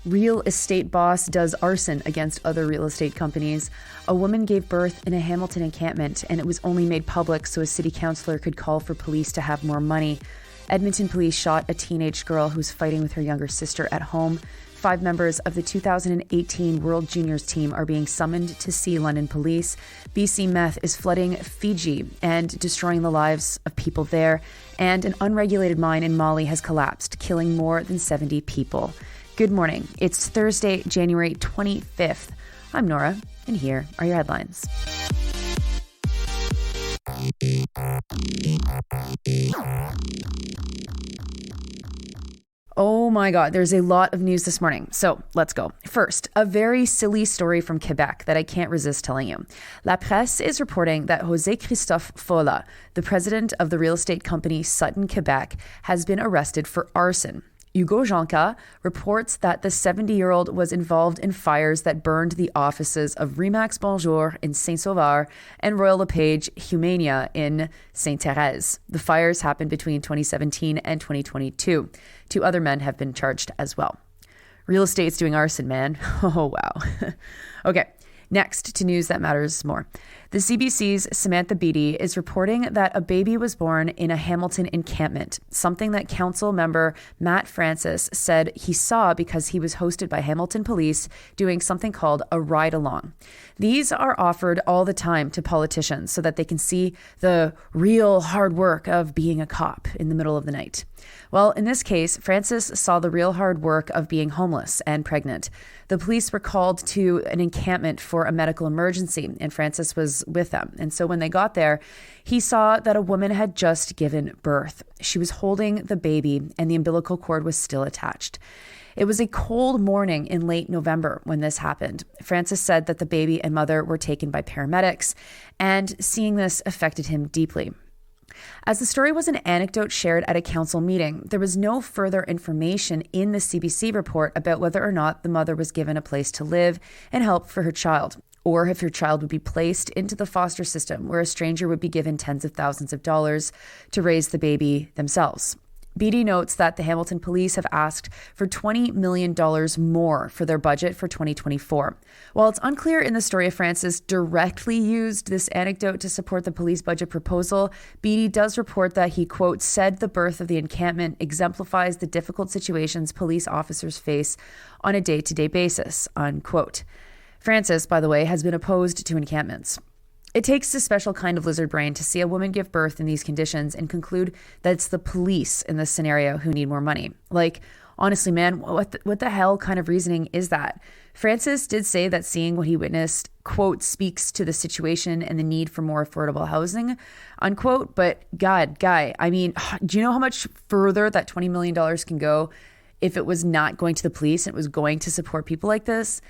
Real estate boss does arson against other real estate companies. A woman gave birth in a Hamilton encampment, and it was only made public so a city councillor could call for police to have more money. Edmonton police shot a teenage girl who was fighting with her younger sister at home. 5 members of the 2018 World Juniors team are being summoned to see London police. BC meth is flooding Fiji and destroying the lives of people there. And an unregulated mine in Mali has collapsed, killing more than 70 people. Good morning. It's Thursday, January 25th. I'm Nora, and here are your headlines. Oh my God, there's a lot of news this morning. So let's go. First, a very silly story from Quebec that I can't resist telling you. La Presse is reporting that José Christophe Fola, the president of the real estate company Sutton Quebec, has been arrested for arson. Hugo Jonca reports that the 70-year-old was involved in fires that burned the offices of Remax Bonjour in Saint-Sauveur and Royal LePage Humania in Sainte-Thérèse. The fires happened between 2017 and 2022. 2 other men have been charged as well. Real estate's doing arson, man. Oh, wow. Okay. Next to news that matters more. The CBC's Samantha Beattie is reporting that a baby was born in a Hamilton encampment, something that council member Matt Francis said he saw because he was hosted by Hamilton police doing something called a ride-along. These are offered all the time to politicians so that they can see the real hard work of being a cop in the middle of the night. Well, in this case, Francis saw the real hard work of being homeless and pregnant. The police were called to an encampment for a medical emergency, and Francis was with them. And so when they got there, he saw that a woman had just given birth. She was holding the baby, and the umbilical cord was still attached. It was a cold morning in late November when this happened. Francis said that the baby and mother were taken by paramedics, and seeing this affected him deeply. As the story was an anecdote shared at a council meeting, there was no further information in the CBC report about whether or not the mother was given a place to live and help for her child, or if her child would be placed into the foster system where a stranger would be given tens of thousands of dollars to raise the baby themselves. Beattie notes that the Hamilton police have asked for $20 million more for their budget for 2024. While it's unclear in the story if Francis directly used this anecdote to support the police budget proposal, Beattie does report that he, quote, said the birth of the encampment exemplifies the difficult situations police officers face on a day-to-day basis, unquote. Francis, by the way, has been opposed to encampments. It takes a special kind of lizard brain to see a woman give birth in these conditions and conclude that it's the police in this scenario who need more money. Like, honestly, man, what the hell kind of reasoning is that? Francis did say that seeing what he witnessed, quote, speaks to the situation and the need for more affordable housing, unquote. But God, guy, I mean, do you know how much further that $20 million can go if it was not going to the police and it was going to support people like this?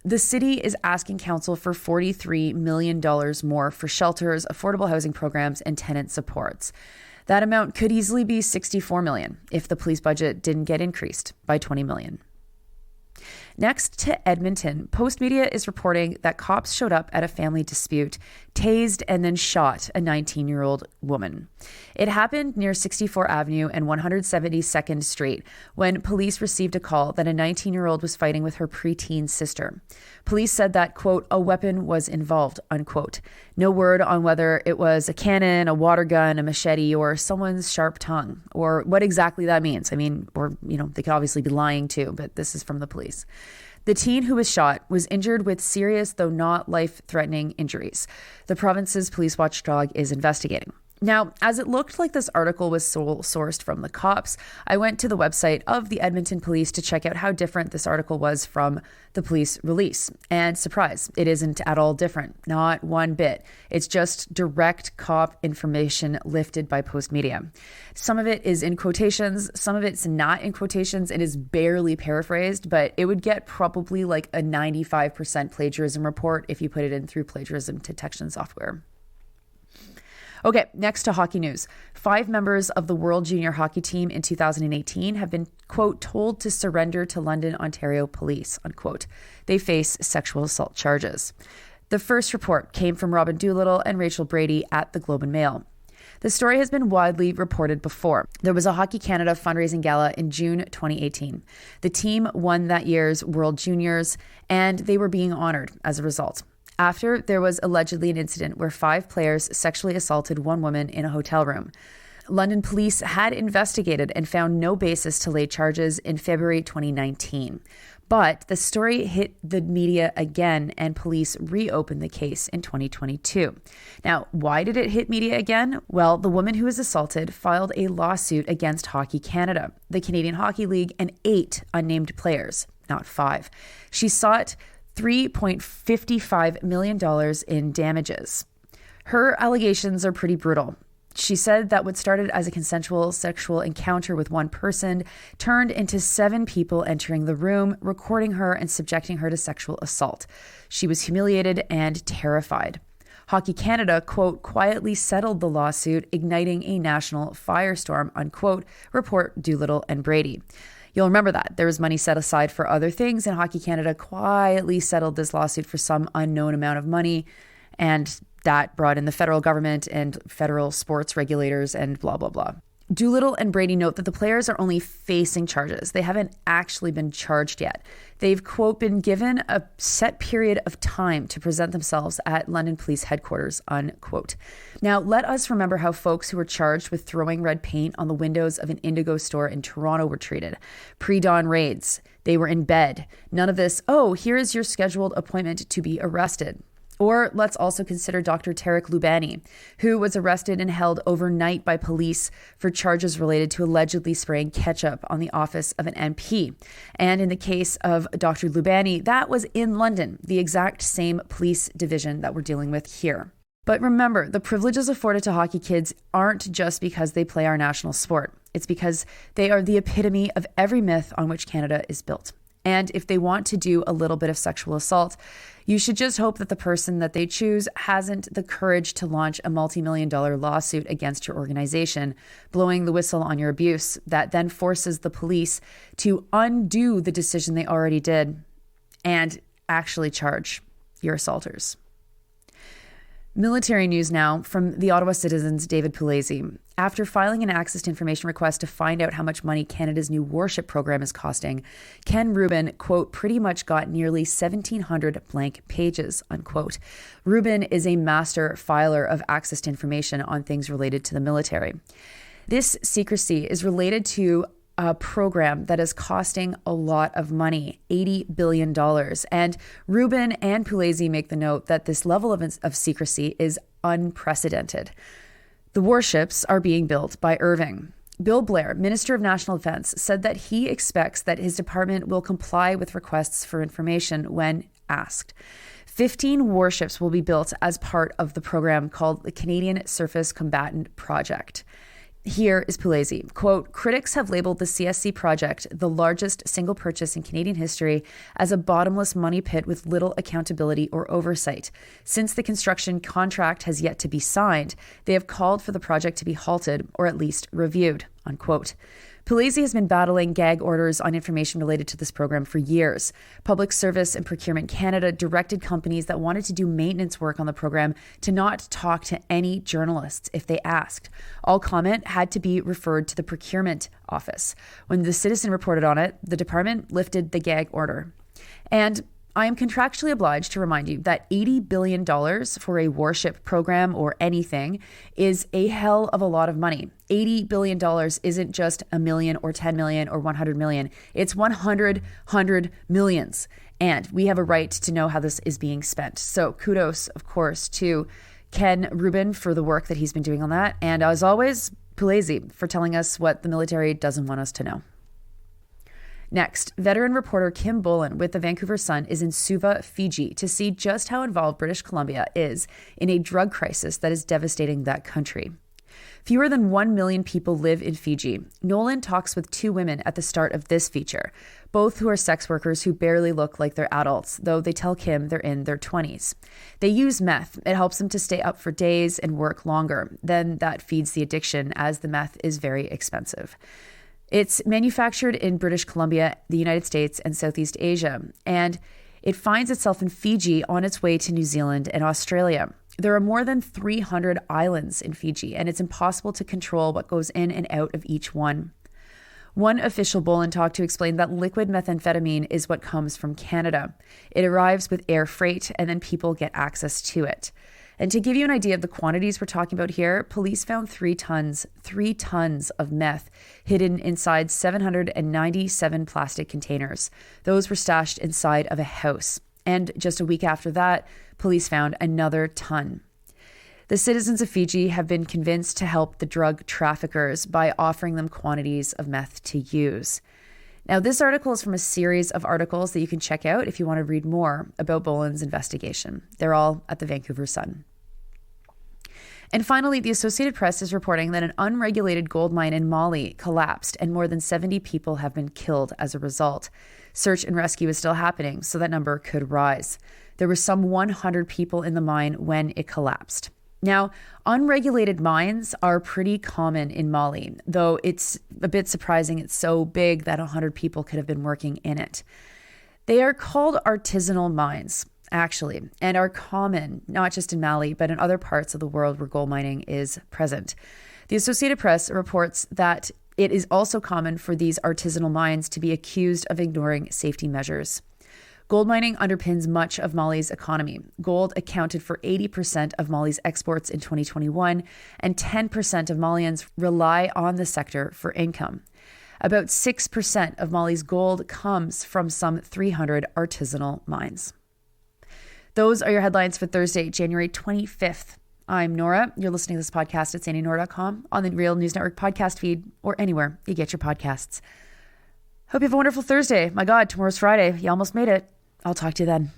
The city is asking council for $43 million more for shelters, affordable housing programs, and tenant supports. That amount could easily be $64 million if the police budget didn't get increased by $20 million. Next to Edmonton, Post Media is reporting that cops showed up at a family dispute, tased, and then shot a 19-year-old woman. It happened near 64 Avenue and 172nd Street when police received a call that a 19-year-old was fighting with her preteen sister. Police said that, quote, a weapon was involved, unquote. No word on whether it was a cannon, a water gun, a machete, or someone's sharp tongue, or what exactly that means. I mean, or, they could obviously be lying too, but this is from the police. The teen who was shot was injured with serious, though not life-threatening injuries. The province's police watchdog is investigating. Now, as it looked like this article was sourced from the cops, I went to the website of the Edmonton Police to check out how different this article was from the police release. And surprise, it isn't at all different. Not one bit. It's just direct cop information lifted by Post Media. Some of it is in quotations, some of it's not in quotations, and is barely paraphrased, but it would get probably like a 95% plagiarism report if you put it in through plagiarism detection software. Okay, next to hockey news. 5 members of the World Junior Hockey Team in 2018 have been, quote, told to surrender to London, Ontario police, unquote. They face sexual assault charges. The first report came from Robin Doolittle and Rachel Brady at the Globe and Mail. The story has been widely reported before. There was a Hockey Canada fundraising gala in June 2018. The team won that year's World Juniors, and they were being honored as a result. After, there was allegedly an incident where 5 players sexually assaulted one woman in a hotel room. London police had investigated and found no basis to lay charges in February 2019. But the story hit the media again, and police reopened the case in 2022. Now, why did it hit media again? Well, the woman who was assaulted filed a lawsuit against Hockey Canada, the Canadian Hockey League, and 8 unnamed players, not 5. She sought $3.55 million in damages. Her allegations are pretty brutal. She said that what started as a consensual sexual encounter with one person turned into 7 people entering the room, recording her and subjecting her to sexual assault. She was humiliated and terrified. Hockey Canada, quote, quietly settled the lawsuit, igniting a national firestorm, unquote, report Doolittle and Brady. You'll remember that. There was money set aside for other things, and Hockey Canada quietly settled this lawsuit for some unknown amount of money, and that brought in the federal government and federal sports regulators and blah, blah, blah. Doolittle and Brady note that the players are only facing charges. They haven't actually been charged yet. They've, quote, been given a set period of time to present themselves at London Police Headquarters, unquote. Now, let us remember how folks who were charged with throwing red paint on the windows of an Indigo store in Toronto were treated. Pre-dawn raids. They were in bed. None of this, oh, here is your scheduled appointment to be arrested. Or let's also consider Dr. Tarek Loubani, who was arrested and held overnight by police for charges related to allegedly spraying ketchup on the office of an MP. And in the case of Dr. Loubani, that was in London, the exact same police division that we're dealing with here. But remember, the privileges afforded to hockey kids aren't just because they play our national sport. It's because they are the epitome of every myth on which Canada is built. And if they want to do a little bit of sexual assault, you should just hope that the person that they choose hasn't the courage to launch a multi-million-dollar lawsuit against your organization, blowing the whistle on your abuse that then forces the police to undo the decision they already did and actually charge your assaulters. Military news now from the Ottawa Citizen's David Pugliese. After filing an access to information request to find out how much money Canada's new warship program is costing, Ken Rubin, quote, pretty much got nearly 1,700 blank pages, unquote. Rubin is a master filer of access to information on things related to the military. This secrecy is related to a program that is costing a lot of money, $80 billion. And Rubin and Pugliese make the note that this level of secrecy is unprecedented. The warships are being built by Irving. Bill Blair, Minister of National Defense, said that he expects that his department will comply with requests for information when asked. 15 warships will be built as part of the program called the Canadian Surface Combatant Project. Here is Pugliese, quote, critics have labeled the CSC project, the largest single purchase in Canadian history, as a bottomless money pit with little accountability or oversight. Since the construction contract has yet to be signed, they have called for the project to be halted or at least reviewed, unquote. Pugliese has been battling gag orders on information related to this program for years. Public Service and Procurement Canada directed companies that wanted to do maintenance work on the program to not talk to any journalists if they asked. All comment had to be referred to the procurement office. When the Citizen reported on it, the department lifted the gag order. And I am contractually obliged to remind you that $80 billion for a warship program or anything is a hell of a lot of money. $80 billion isn't just a million or 10 million or 100 million. It's 100 millions. And we have a right to know how this is being spent. So kudos, of course, to Ken Rubin for the work that he's been doing on that. And as always, Pugliese for telling us what the military doesn't want us to know. Next, veteran reporter Kim Bolan with the Vancouver Sun is in Suva, Fiji, to see just how involved British Columbia is in a drug crisis that is devastating that country. Fewer than 1 million people live in Fiji. Nolan talks with 2 women at the start of this feature. both who are sex workers who barely look like they're adults, though they tell Kim they're in their 20s. They use meth. It helps them to stay up for days and work longer. Then that feeds the addiction, as the meth is very expensive. It's manufactured in British Columbia, the United States, and Southeast Asia, and it finds itself in Fiji on its way to New Zealand and Australia. There are more than 300 islands in Fiji, and it's impossible to control what goes in and out of each one. One official Bolin talked to explain that liquid methamphetamine is what comes from Canada. It arrives with air freight, and then people get access to it. And to give you an idea of the quantities we're talking about here, police found 3 tons of meth hidden inside 797 plastic containers. Those were stashed inside of a house. And just a week after that, police found another ton. The citizens of Fiji have been convinced to help the drug traffickers by offering them quantities of meth to use. Now, this article is from a series of articles that you can check out if you want to read more about Bolin's investigation. They're all at the Vancouver Sun. And finally, the Associated Press is reporting that an unregulated gold mine in Mali collapsed and more than 70 people have been killed as a result. Search and rescue is still happening, so that number could rise. There were some 100 people in the mine when it collapsed. Now, unregulated mines are pretty common in Mali, though it's a bit surprising it's so big that 100 people could have been working in it. They are called artisanal mines, actually, and are common, not just in Mali, but in other parts of the world where gold mining is present. The Associated Press reports that it is also common for these artisanal mines to be accused of ignoring safety measures. Gold mining underpins much of Mali's economy. Gold accounted for 80% of Mali's exports in 2021, and 10% of Malians rely on the sector for income. About 6% of Mali's gold comes from some 300 artisanal mines. Those are your headlines for Thursday, January 25th. I'm Nora. You're listening to this podcast at sandynora.com, on the Real News Network podcast feed, or anywhere you get your podcasts. Hope you have a wonderful Thursday. My God, tomorrow's Friday. You almost made it. I'll talk to you then.